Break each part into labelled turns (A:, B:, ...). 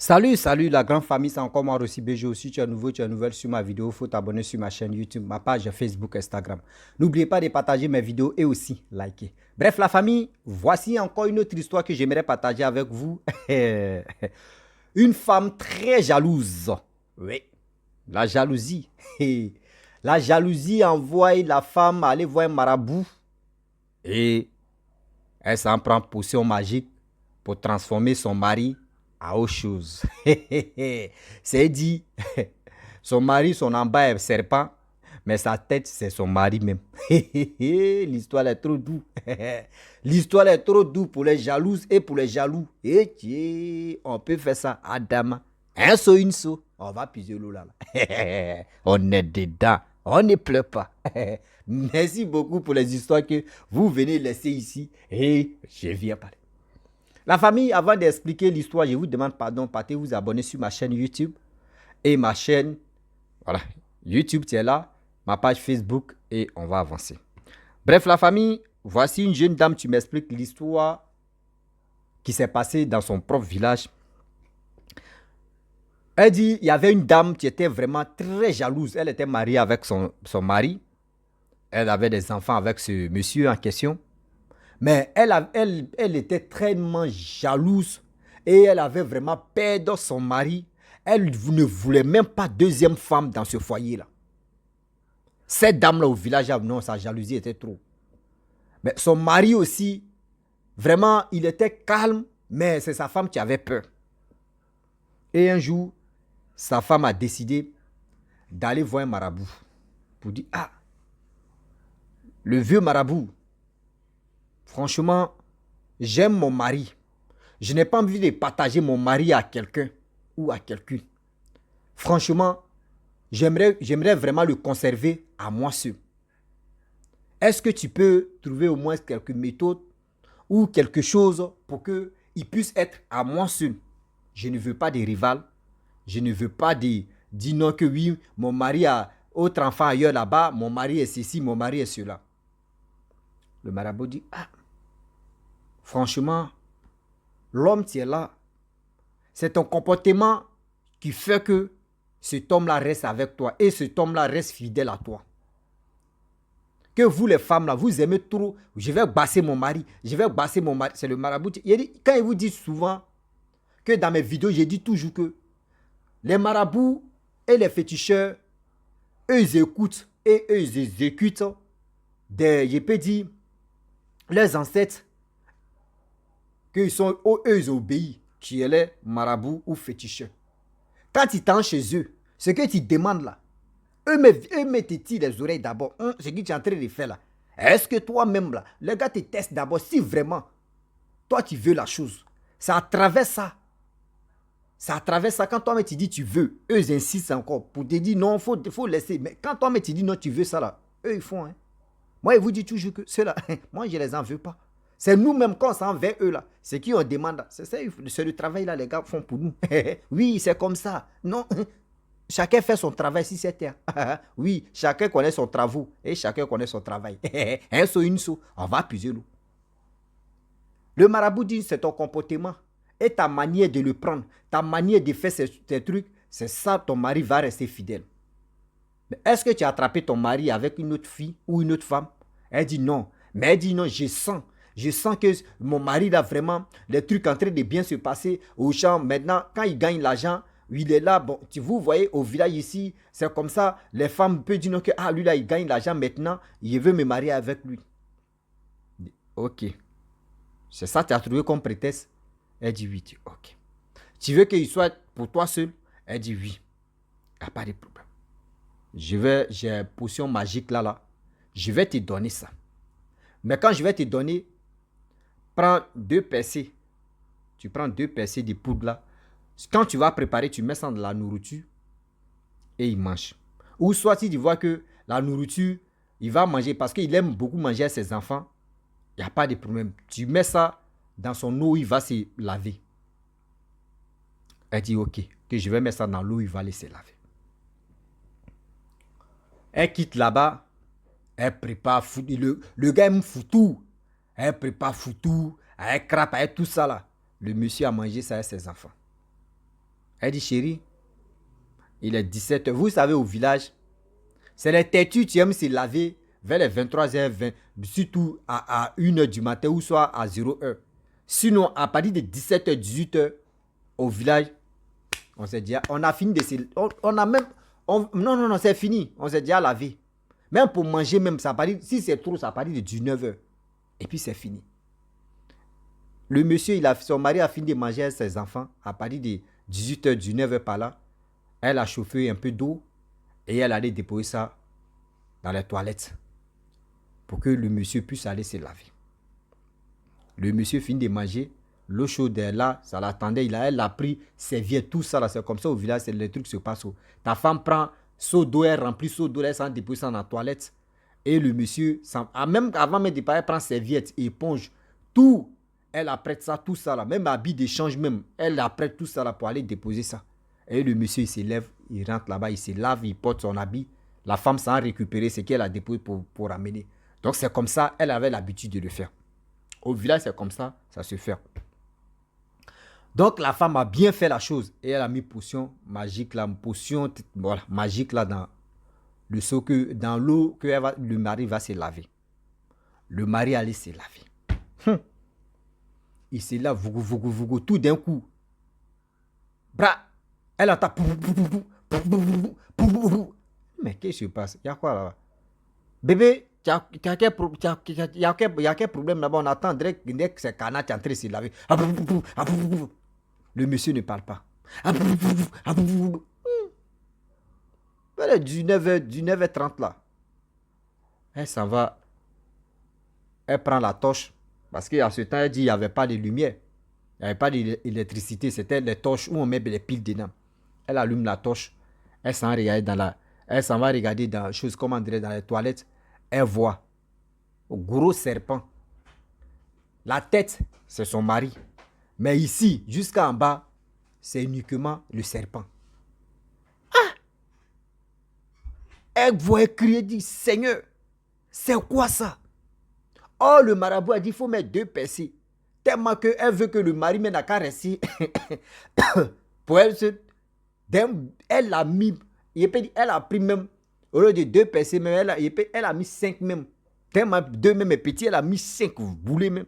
A: Salut la grande famille, c'est encore moi Rossi BG. Si tu es nouveau, tu es nouvelle sur ma vidéo, il faut t'abonner sur ma chaîne YouTube, ma page Facebook, Instagram. N'oubliez pas de partager mes vidéos et aussi liker. Bref la famille, voici encore une autre histoire que j'aimerais partager avec vous. Une femme très jalouse. Oui, la jalousie. La jalousie envoie la femme aller voir un marabout et elle s'en prend potion magique pour transformer son mari à autre chose. C'est dit, son mari, son en bas est serpent, mais sa tête, c'est son mari même. L'histoire est trop douce. L'histoire est trop douce pour les jalouses et pour les jaloux. Et on peut faire ça à dame. Un saut, une saut. On va puiser l'eau là. On est dedans. On ne pleure pas. Merci beaucoup pour les histoires que vous venez laisser ici. Et je viens parler. La famille, avant d'expliquer l'histoire, je vous demande pardon, partez vous abonner sur ma chaîne YouTube et ma chaîne, voilà, YouTube, tu es là, ma page Facebook et on va avancer. Bref, la famille, voici une jeune dame, tu m'expliques l'histoire qui s'est passée dans son propre village. Elle dit, il y avait une dame qui était vraiment très jalouse. Elle était mariée avec son mari. Elle avait des enfants avec ce monsieur en question. Mais elle était très jalouse et elle avait vraiment peur de son mari. Elle ne voulait même pas deuxième femme dans ce foyer-là. Cette dame-là au village, non, sa jalousie était trop. Mais son mari aussi, vraiment, il était calme, mais c'est sa femme qui avait peur. Et un jour, sa femme a décidé d'aller voir un marabout pour dire, ah, le vieux marabout, franchement, j'aime mon mari. Je n'ai pas envie de partager mon mari à quelqu'un ou à quelqu'une. Franchement, j'aimerais vraiment le conserver à moi seul. Est-ce que tu peux trouver au moins quelques méthodes ou quelque chose pour qu'il puisse être à moi seul? Je ne veux pas de rival. Je ne veux pas dire non que oui, mon mari a autre enfant ailleurs là-bas, mon mari est ceci, mon mari est cela. Le marabout dit, ah, franchement, l'homme qui est là, c'est ton comportement qui fait que cet homme-là reste avec toi et cet homme-là reste fidèle à toi. Que vous les femmes là, vous aimez trop, je vais basser mon mari, je vais basser mon mari. C'est le marabout. Quand il vous dit souvent que dans mes vidéos, j'ai dit toujours que les marabouts et les féticheurs, eux ils écoutent et eux ils exécutent je peux dire, les ancêtres que eux ils obéissent, qui est les marabouts ou féticheurs. Quand tu t'en chez eux, ce que tu demandes là, eux me tirent les oreilles d'abord. Ce que tu es en train de faire là. Est-ce que toi-même là, les gars te testent d'abord si vraiment toi tu veux la chose. C'est à travers ça. C'est à travers ça. Quand toi-même tu dis tu veux, eux ils insistent encore pour te dire non, faut laisser. Mais quand toi-même tu dis non, tu veux ça là, eux ils font. Hein. Moi, ils vous disent toujours que ceux-là, moi je les en veux pas. C'est nous-mêmes quand on s'en vers eux là. C'est qui on demande. C'est le travail là les gars font pour nous. Oui, c'est comme ça. Non. Chacun fait son travail si c'est terre. Oui, chacun connaît son travail et chacun connaît son travail. Un saut, une saut, on va puiser l'eau. Le marabout dit c'est ton comportement et ta manière de le prendre, ta manière de faire ces trucs, c'est ça ton mari va rester fidèle. Mais est-ce que tu as attrapé ton mari avec une autre fille ou une autre femme? Elle dit non. Mais elle dit non, je sens que mon mari a vraiment les trucs en train de bien se passer au champ. Maintenant, quand il gagne l'argent, il est là. Bon, vous voyez, au village ici, c'est comme ça. Les femmes peuvent dire non, que ah, lui là, il gagne l'argent maintenant. Il veut me marier avec lui. Ok. C'est ça que tu as trouvé comme prétexte? Elle dit oui. Ok. Tu veux qu'il soit pour toi seul? Elle dit oui. Il n'y a pas de problème. J'ai une potion magique là. Je vais te donner ça. Mais quand je vais te donner, prends 2 percées. Tu prends 2 percées de poudre là. Quand tu vas préparer, tu mets ça dans la nourriture et il mange. Ou soit si tu vois que la nourriture, il va manger parce qu'il aime beaucoup manger à ses enfants, il n'y a pas de problème. Tu mets ça dans son eau, il va se laver. Elle dit ok, que je vais mettre ça dans l'eau, il va laisser laver. Elle quitte là-bas, elle prépare le gars aime foutou. Elle prépare foutou, elle crape, elle tout ça là. Le monsieur a mangé ça avec ses enfants. Elle dit, chérie, il est 17h. Vous savez, au village, c'est les têtus qui aiment se laver vers les 23h20, surtout à 1h du matin ou soit à 0h. Sinon, à partir de 17h, 18h, au village, on s'est dit, on a fini de se... On a même... non, c'est fini. On s'est déjà lavé. Même pour manger, même, ça partit, si c'est trop, ça partit de 19h. Et puis, c'est fini. Le monsieur, son mari a fini de manger avec ses enfants à partir de 18h, 19h par là. Elle a chauffé un peu d'eau et elle allait déposer ça dans les toilettes pour que le monsieur puisse aller se laver. Le monsieur finit de manger, l'eau chaude est là, ça l'attendait, elle a pris serviette, tout ça là, c'est comme ça au village, c'est le truc qui se passe. Ta femme prend seau d'eau, elle remplit seau d'eau, elle s'en dépose ça dans la toilette. Et le monsieur, même avant même de partir, elle prend serviette, éponge, tout. Elle apprête ça, tout ça là, même habit d'échange même, elle apprête tout ça là pour aller déposer ça. Et le monsieur, il se lève, il rentre là-bas, il se lave, il porte son habit. La femme s'en récupérer ce qu'elle a déposé pour ramener. Donc c'est comme ça, elle avait l'habitude de le faire. Au village, c'est comme ça, ça se fait. Donc la femme a bien fait la chose. Et elle a mis potion magique là, voilà, magique là dans le seau dans l'eau que le mari va se laver. Le mari allait se laver. Il se lave, vougou, tout d'un coup. Bra, elle entend. Mais qu'est-ce qui se passe? Il y a quoi là? Bébé, il y a quel problème là-bas? On attend direct que c'est Cana qui est en train de se laver. Le monsieur ne parle pas. Du 9h30 là. Elle s'en va. Elle prend la torche. Parce qu'à ce temps, elle dit qu'il n'y avait pas de lumière. Il n'y avait pas d'électricité. C'était les torches où on met les piles dedans. Elle allume la torche. Elle s'en va regarder dans choses comme on dirait dans les toilettes. Elle voit un gros serpent. La tête, c'est son mari. Mais ici, jusqu'en bas, c'est uniquement le serpent. Ah! Elle voit crier, dit, Seigneur, c'est quoi ça? Oh, le marabout a dit, il faut mettre 2 percées. Tellement qu'elle veut que le mari mette la caresse. Pour elle, elle a mis, elle a pris même, au lieu de 2 percées, même, elle a mis 5 même. Tellement 2 même est petit, elle a mis 5 boulets même.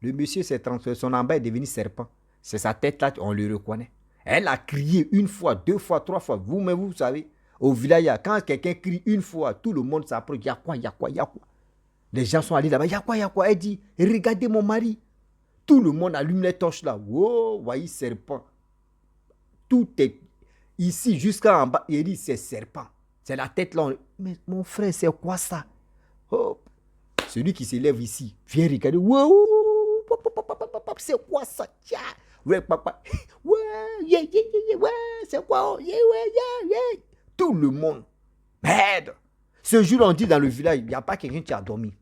A: Le monsieur s'est transformé, son en bas est devenu serpent. C'est sa tête là, on le reconnaît. Elle a crié 1 fois, 2 fois, 3 fois. Vous savez, au village, quand quelqu'un crie 1 fois, tout le monde s'approche. Il y a quoi, il y a quoi, il y a quoi? Les gens sont allés là-bas. Il y a quoi, il y a quoi? Elle dit, regardez mon mari. Tout le monde allume les torches là. Wow, voyez serpent. Tout est ici jusqu'en bas. Il dit, c'est serpent. C'est la tête là. Mais mon frère, c'est quoi ça? Oh. Celui qui se lève ici, viens regarder. Wow, c'est quoi ça? Ouais, papa. Ouais, yeah, yeah, yeah, ouais, c'est quoi? Yeah, ouais, yeah, yeah. Tout le monde. Merde. Ce jour, on dit dans le village, il n'y a pas quelqu'un qui a dormi.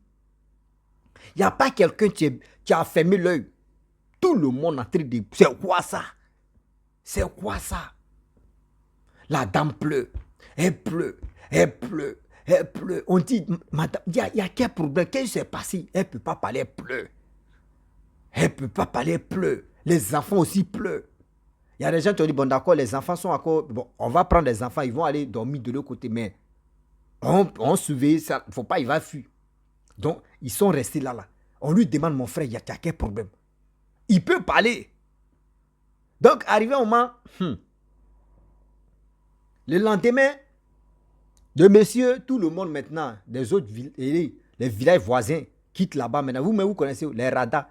A: Il n'y a pas quelqu'un qui a fermé l'œil. Tout le monde en train de dire, c'est quoi ça? C'est quoi ça? La dame pleure. Elle pleure. Elle pleure. Elle pleure. On dit, madame, il y a quel problème? Qu'est-ce qui s'est passé? Elle ne peut pas parler, elle pleure. Elle ne peut pas parler, elle pleure. Les enfants aussi pleurent. Il y a des gens qui ont dit, bon d'accord, les enfants sont encore... Bon, on va prendre les enfants, ils vont aller dormir de l'autre côté, mais on surveille ça. Il ne faut pas, il va fuir. Donc, ils sont restés là. On lui demande, mon frère, il y a quel problème? Il peut parler. Donc, arrivé au moment, le lendemain, de monsieur, tout le monde maintenant, des autres villes, les villages voisins, quittent là-bas maintenant. Vous connaissez les radars.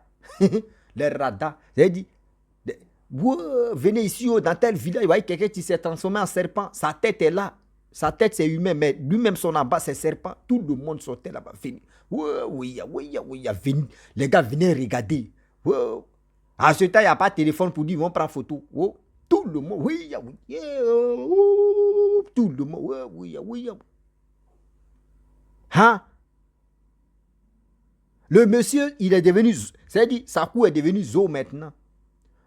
A: Les radars. J'ai dit, venez ici, dans tel village, vous voyez quelqu'un qui s'est transformé en serpent. Sa tête est là. Sa tête, c'est humain, mais lui-même, son en bas, c'est serpent. Tout le monde sortait là-bas. Oui, les gars venaient regarder. À ce temps, il n'y a pas de téléphone pour dire, ils vont prendre photo. Tout le monde, tout le monde, oui. Hein? Le monsieur, il est devenu, c'est-à-dire, sa cou est devenu zoo maintenant.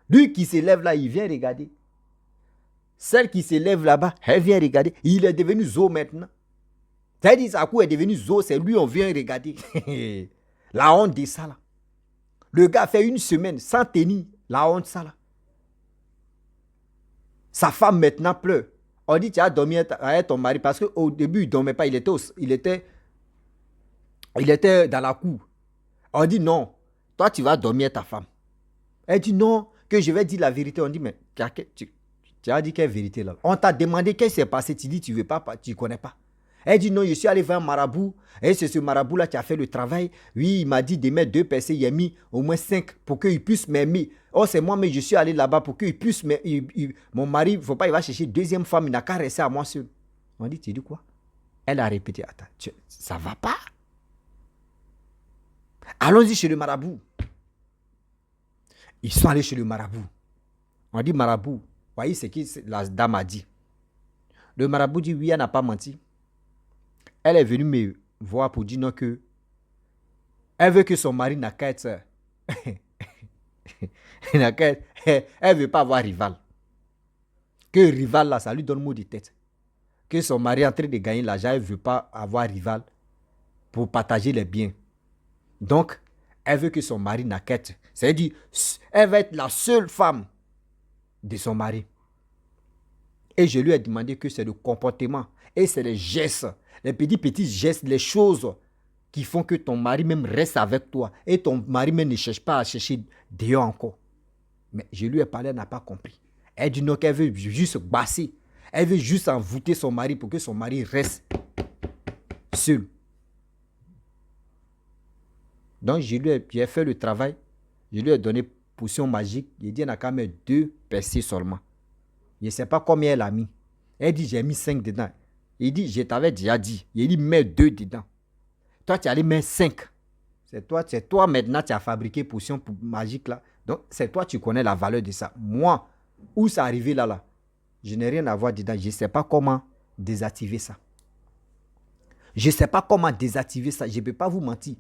A: Lui qui se lève là, il vient regarder. Celle qui se lève là-bas, elle vient regarder. Il est devenu zoo maintenant. C'est-à-dire, sa cou est devenu zoo, c'est lui, on vient regarder. La honte de ça là. Le gars fait 1 semaine sans tenir. La honte ça là. Sa femme maintenant pleure. On dit, tu as dormi avec ton mari parce qu'au début, il ne dormait pas. Il était dans la cour. On dit, non, toi, tu vas dormir avec ta femme. Elle dit, non, que je vais dire la vérité. On dit, mais tu as dit quelle vérité là? On t'a demandé qu'est-ce qui s'est passé. Tu dis, tu ne veux pas, tu ne connais pas. Elle dit, non, je suis allé voir un marabout. Et c'est ce marabout-là qui a fait le travail. Oui, il m'a dit de mettre 2 personnes. Il a mis au moins 5 pour qu'il puisse m'aimer. Oh, c'est moi, mais je suis allé là-bas pour qu'il puisse m'aimer. Mon mari, il ne faut pas, il va chercher 2e femme. Il n'a qu'à rester à moi seul. On dit, tu dis quoi? Elle a répété, attends, ça ne va pas? Allons-y chez le marabout. Ils sont allés chez le marabout. On dit, marabout, voyez ce que la dame a dit. Le marabout dit, oui, elle n'a pas menti. Elle est venue me voir pour dire non que elle veut que son mari n'a qu'à être elle veut pas avoir rival. Que rival là, ça lui donne mot de tête. Que son mari est en train de gagner l'argent, elle veut pas avoir rival pour partager les biens. Donc, elle veut que son mari n'a qu'à être. C'est-à-dire, elle va être la seule femme de son mari. Et je lui ai demandé que c'est le comportement et c'est les gestes, les petits gestes, les choses qui font que ton mari même reste avec toi et ton mari même ne cherche pas à chercher dehors encore. Mais je lui ai parlé, elle n'a pas compris. Elle dit non, qu'elle veut juste basser. Elle veut juste envoûter son mari pour que son mari reste seul. Donc j'ai fait le travail. Je lui ai donné potion magique. Il dit, il n'a qu'à mettre 2 percées seulement. Je ne sais pas combien elle a mis. Elle dit, j'ai mis 5 dedans. Il dit, je t'avais déjà dit. Il dit, mets 2 dedans. Toi, tu allais mettre 5. C'est toi maintenant, tu as fabriqué potion magique là. Donc, c'est toi, tu connais la valeur de ça. Moi, où ça arrivé là, je n'ai rien à voir dedans. Je ne sais pas comment désactiver ça. Je ne sais pas comment désactiver ça. Je ne peux pas vous mentir.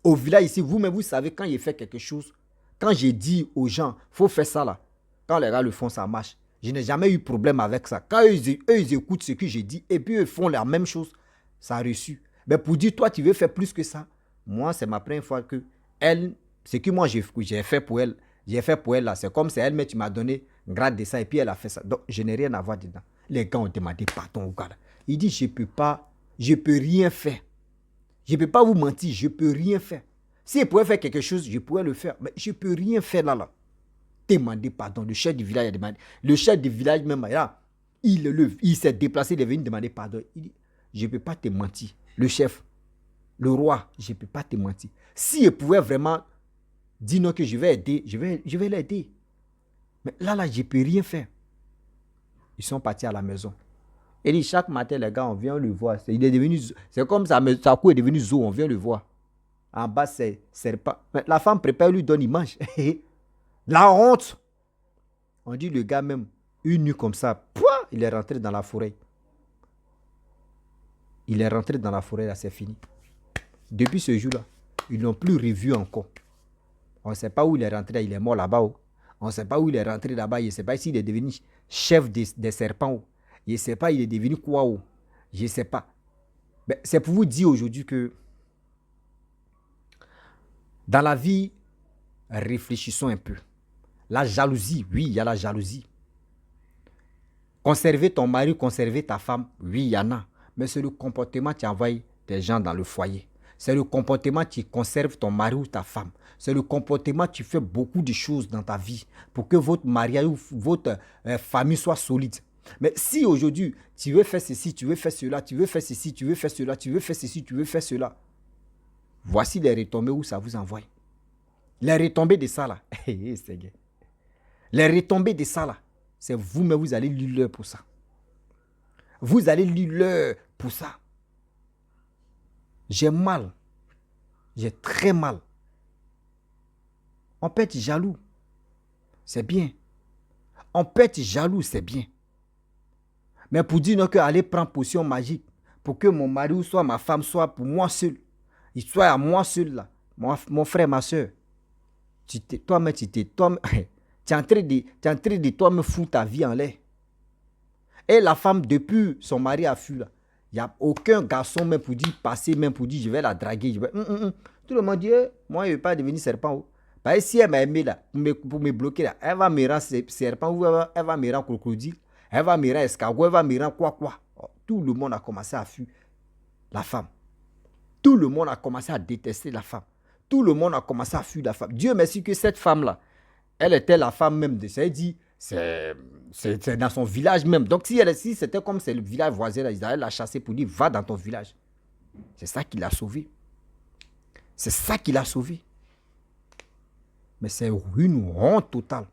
A: Au village ici, vous-même, vous savez, quand il fait quelque chose, quand j'ai dit aux gens, il faut faire ça là. Quand les gars le font, ça marche. Je n'ai jamais eu problème avec ça. Quand eux, ils écoutent ce que j'ai dit et puis ils font la même chose, ça a reçu. Mais pour dire, toi, tu veux faire plus que ça, moi, c'est ma première fois que elle, ce que moi j'ai fait pour elle, là, c'est comme si elle, mais tu m'as donné grade de ça et puis elle a fait ça. Donc, je n'ai rien à voir dedans. Les gars ont demandé pardon au gars là. Il dit, je peux rien faire. Je ne peux pas vous mentir, je ne peux rien faire. S'il pouvait faire quelque chose, je pourrais le faire. Mais je ne peux rien faire là. Demander pardon. Le chef du village a demandé. Le chef du village même, là, il s'est déplacé, il est venu demander pardon. Il dit, je ne peux pas te mentir. Le chef, le roi, je ne peux pas te mentir. S'il pouvait vraiment dire non que je vais aider, je vais l'aider. Mais là, je ne peux rien faire. Ils sont partis à la maison. Il dit, chaque matin, les gars, on vient le voir. C'est comme ça, mais sa cour est devenue zoo, on vient le voir. En bas, c'est serpent. Mais la femme prépare, lui donne, il mange. La honte. On dit, le gars même, une nuit comme ça, pouah, il est rentré dans la forêt. Il est rentré dans la forêt, là, c'est fini. Depuis ce jour-là, ils n'ont plus revu encore. On ne sait pas où il est rentré, il est mort là-bas. On ne sait pas où il est rentré là-bas, il ne sait pas s'il est devenu chef des serpents. Je ne sais pas, il est devenu quoi. Je ne sais pas. Mais c'est pour vous dire aujourd'hui que dans la vie, réfléchissons un peu. La jalousie, oui, il y a la jalousie. Conserver ton mari, conserver ta femme, oui, il y en a. Mais c'est le comportement qui envoie des gens dans le foyer. C'est le comportement qui conserve ton mari ou ta femme. C'est le comportement qui fait beaucoup de choses dans ta vie pour que votre mariage ou votre famille soit solide. Mais si aujourd'hui, tu veux faire ceci, tu veux faire cela, tu veux faire ceci, tu veux faire cela, tu veux faire ceci, tu veux faire cela, voici les retombées où ça vous envoie. Les retombées de ça là, les retombées de ça là, c'est vous-même, vous allez lire l'heure pour ça. Vous allez lire l'heure pour ça. J'ai mal. J'ai très mal. On peut être jaloux. C'est bien. On peut être jaloux, c'est bien. Mais pour dire non, que aller prendre potion magique pour que mon mari ou soit ma femme soit pour moi seul, il soit à moi seul là, mon frère, ma soeur, tu es en train de toi me foutre ta vie en l'air. Et la femme, depuis son mari a fui là, il n'y a aucun garçon même pour dire passer, même pour dire je vais la draguer. Tout le monde dit, moi je ne vais pas devenir serpent. Parce que si elle m'a aimé là, pour me bloquer là, elle va me rendre serpent ou elle va me rendre crocodile. Elle va me rendre escargot, elle va me rendre quoi. Oh, tout le monde a commencé à fuir la femme. Tout le monde a commencé à détester la femme. Tout le monde a commencé à fuir la femme. Dieu merci que cette femme-là, elle était la femme même de ça. Elle dit, c'est dans son village même. Donc si c'était comme c'est le village voisin, Israël l'a chassé pour dire, va dans ton village. C'est ça qui l'a sauvé. C'est ça qui l'a sauvé. Mais c'est une honte totale.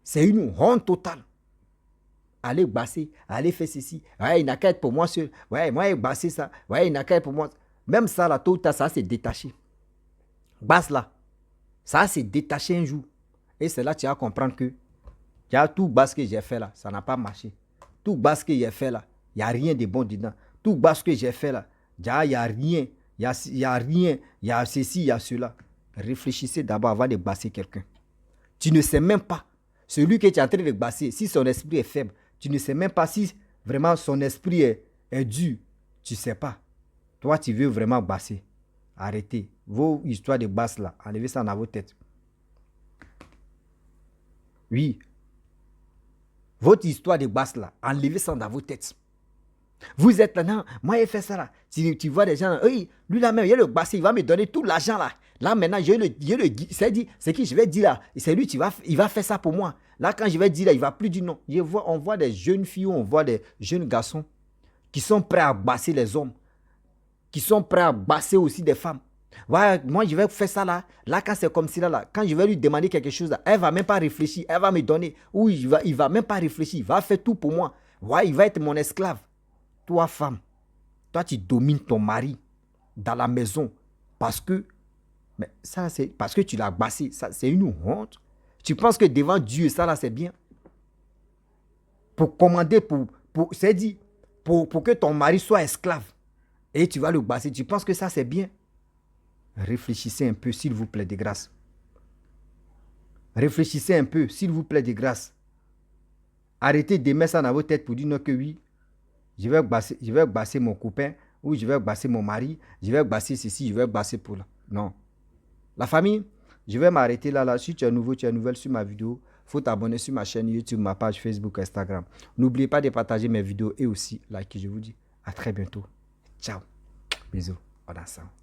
A: C'est une honte totale. Allez basser, allez faire ceci. Ouais, il n'a qu'à être pour moi seul. Ouais, moi, basser ça. Ouais, il n'a qu'à être pour moi. Même ça, là, tôt ou tard, ça s'est détaché. Basse là. Ça s'est détaché un jour. Et c'est là que tu vas comprendre que tout basse que j'ai fait là, ça n'a pas marché. Tout basse que j'ai fait là, il n'y a rien de bon dedans. Tout basse que j'ai fait là, il n'y a rien. Il y a rien. Il y a ceci, il y a cela. Réfléchissez d'abord avant de basser quelqu'un. Tu ne sais même pas. Celui que tu es en train de basser, si son esprit est faible, tu ne sais même pas si vraiment son esprit est dur. Tu ne sais pas. Toi, tu veux vraiment basser. Arrêtez. Vos histoires de basse là, enlevez ça dans vos têtes. Oui. Votre histoire de basse là, enlevez ça dans vos têtes. Vous êtes là, non, moi j'ai fait ça là. Tu vois des gens, oui, lui là même, il a le bassé, il va me donner tout l'argent là. Là maintenant, c'est qui je vais dire là, c'est lui, il va faire ça pour moi. Là quand je vais dire là, il va plus dire non. On voit des jeunes filles, on voit des jeunes garçons qui sont prêts à basser les hommes, qui sont prêts à basser aussi des femmes. Ouais, moi je vais faire ça là. Là quand c'est comme ça là, quand je vais lui demander quelque chose là, elle va même pas réfléchir, elle va me donner. Oui, il va même pas réfléchir, il va faire tout pour moi. Ouais, il va être mon esclave. Toi, femme, toi, tu domines ton mari dans la maison parce que, mais ça, c'est parce que tu l'as bassé. Ça, c'est une honte. Tu penses que devant Dieu, ça, là, c'est bien. Pour commander, c'est dit, pour que ton mari soit esclave et tu vas le basser. Tu penses que ça, c'est bien. Réfléchissez un peu, s'il vous plaît, de grâce. Réfléchissez un peu, s'il vous plaît, de grâce. Arrêtez de mettre ça dans vos têtes pour dire non que oui. Je vais basser mon copain, ou je vais basser mon mari, je vais basser ceci, je vais basser pour là. Non. La famille, je vais m'arrêter là. Si tu es nouveau, tu es nouvelle sur ma vidéo, il faut t'abonner sur ma chaîne YouTube, ma page Facebook, Instagram. N'oubliez pas de partager mes vidéos et aussi liker. Je vous dis à très bientôt. Ciao. Bisous. On ensemble.